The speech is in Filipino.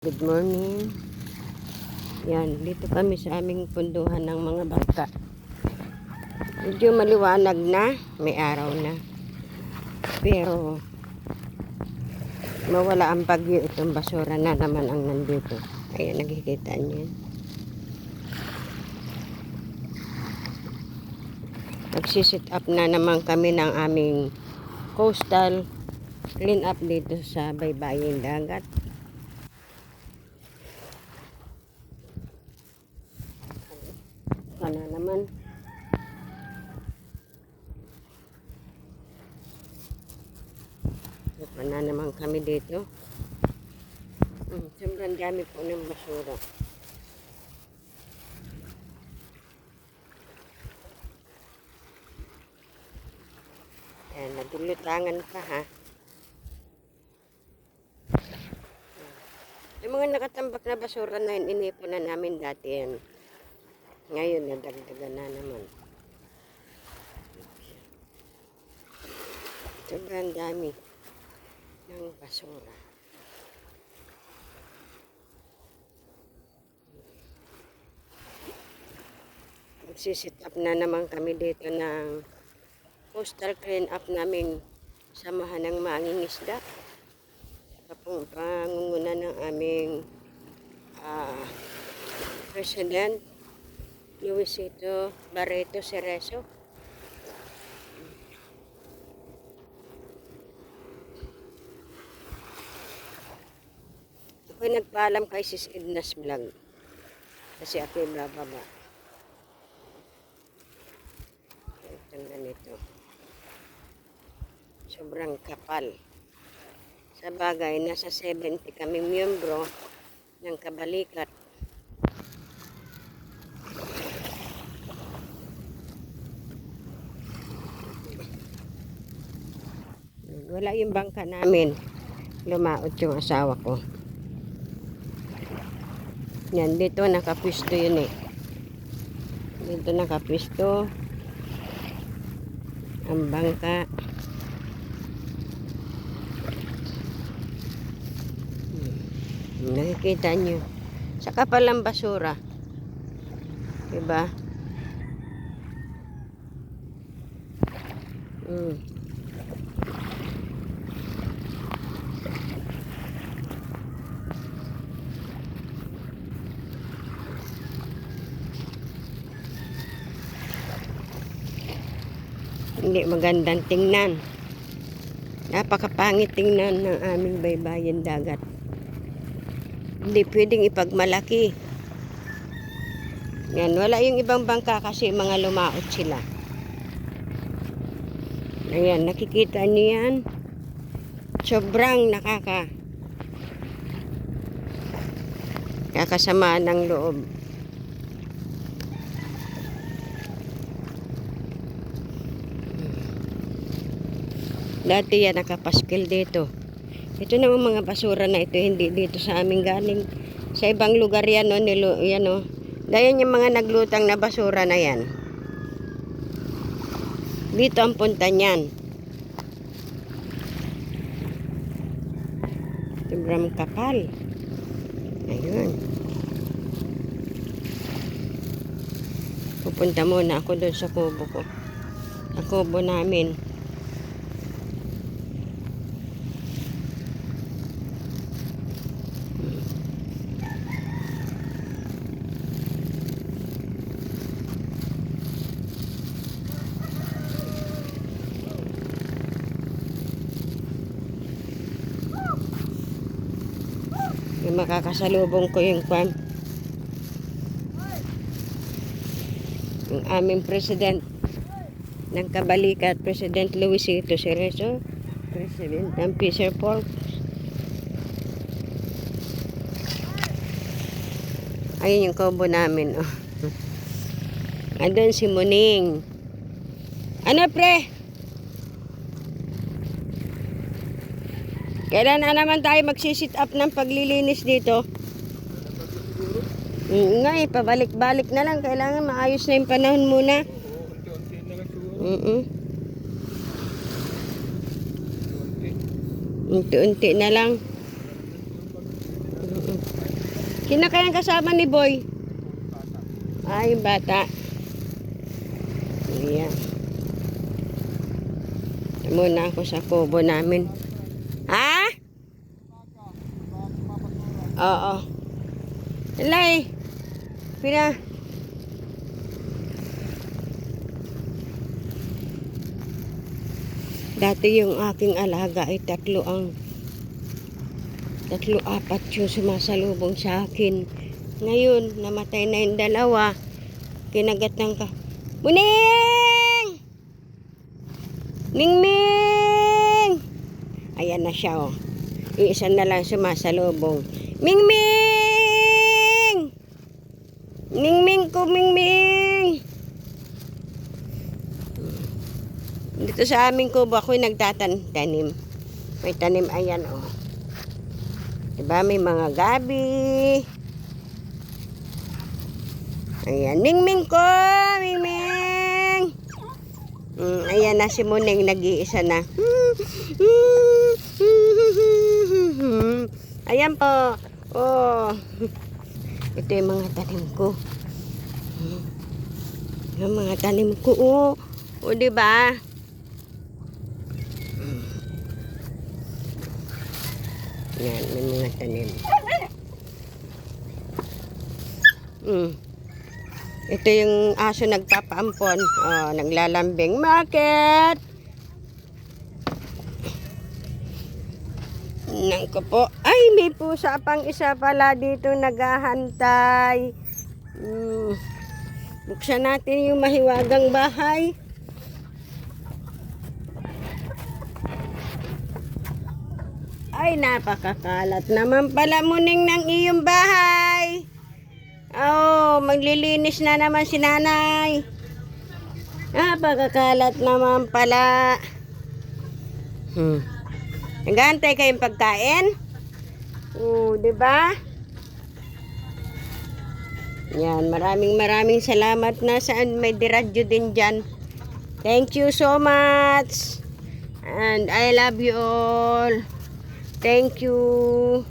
Good morning. Yan, dito kami sa aming punduhan ng mga bangka. Medyo maliwanag na, may araw na. Pero mawala ang bagyo, itong basura na naman ang nandito. Ayan, nakikita niyo. Nagsisit up na naman kami ng aming coastal clean up dito sa baybaying dagat. Sana naman. Na naman kami dito. Sobrang dami po ng basura. Ayan, nadulutangan pa ha. Yung mga nakatambak na basura na yun, inipon na namin dati yan. Ngayon, nadagdagan na naman. Sobrang dami ng basura. Magsisit up na naman kami dito ng coastal clean up naming samahan ng mangingisda. Pangunguna ng aming President Luisito Barreto Cerezo. Ako'y nagpaalam kay Sis Edna's Vlog kasi ako'y bababa. Itong ganito. Sobrang kapal. Sa bagay, nasa 70 kaming miyembro ng kabalikat. Wala yung bangka namin. Lumaot yung asawa ko. Yan, dito nakapwisto yun eh. Dito nakapwisto ang bangka. Nakikita nyo. Saka palang basura. Diba? Hindi magandang tingnan. Napakapangit tingnan ng aming baybayin dagat. Hindi pwedeng ipagmalaki. Yan, wala yung ibang bangka kasi mga lumaot sila. Ayan, nakikita niyo yan. Sobrang kakasama ng loob. Dati yan nakapaskil dito. Ito naman mga basura na ito, hindi dito sa amin galing. Sa ibang lugar yan, no, yan, no. Dayan yung mga naglutang na basura na yan. Dito ang punta niyan. Sobrang kapal. Ayun. Pupunta muna ako doon sa kubo ko. Sa kubo namin. Yung makakasalubong ko yung aming president ng kabalikat, President Luisito Cerezo, President ng Fisher Folk. Ayun yung kubo namin, oh. Andun si Muning. Ano, pre? Kailan na naman tayo magsisit up ng paglilinis dito? Nga eh, pabalik-balik na lang. Kailangan maayos na yung panahon muna. Unti-unti na lang. Sino kayang kasama ni Boy? Ay, yung bata. Ayan. Muna ako sa kubo namin. Ha? Oo. Alay. Pina. Dati yung aking alaga ay tatlo, apat yung sumasalubong sa akin. Ngayon, namatay na yung dalawa. Kinagat ng Muning! Mingming! Ayan na siya, oh. Iisa na lang sumasalubong. Mingming! Mingming ko, Mingming! Dito sa aming kubo, ako'y nagtatanim. May tanim, ayan, oh. Diba, may mga gabi. Ayan, Mingming ko, Mingming! Ayan na si Muning, nag-iisa na. Ayan po. Oh. Ito yung mga tanim ko. Yung mga tanim ko. Oh. O, diba? Yan, may mga tanim. Ito yung aso nagpapaampon. Oh, naglalambing. Market! Nang ko po. Ay, may pusa pang isa pala dito naghahantay. Buksan natin yung mahiwagang bahay. Ay, napakakalat naman pala, Muning, ng iyong bahay. Oh, maglilinis na naman si nanay. Napakakalat naman pala. Nag-aantay kayong pagkain? Di ba? Yan, maraming salamat na saan may diradyo din dyan. Thank you so much. And I love you all. Thank you.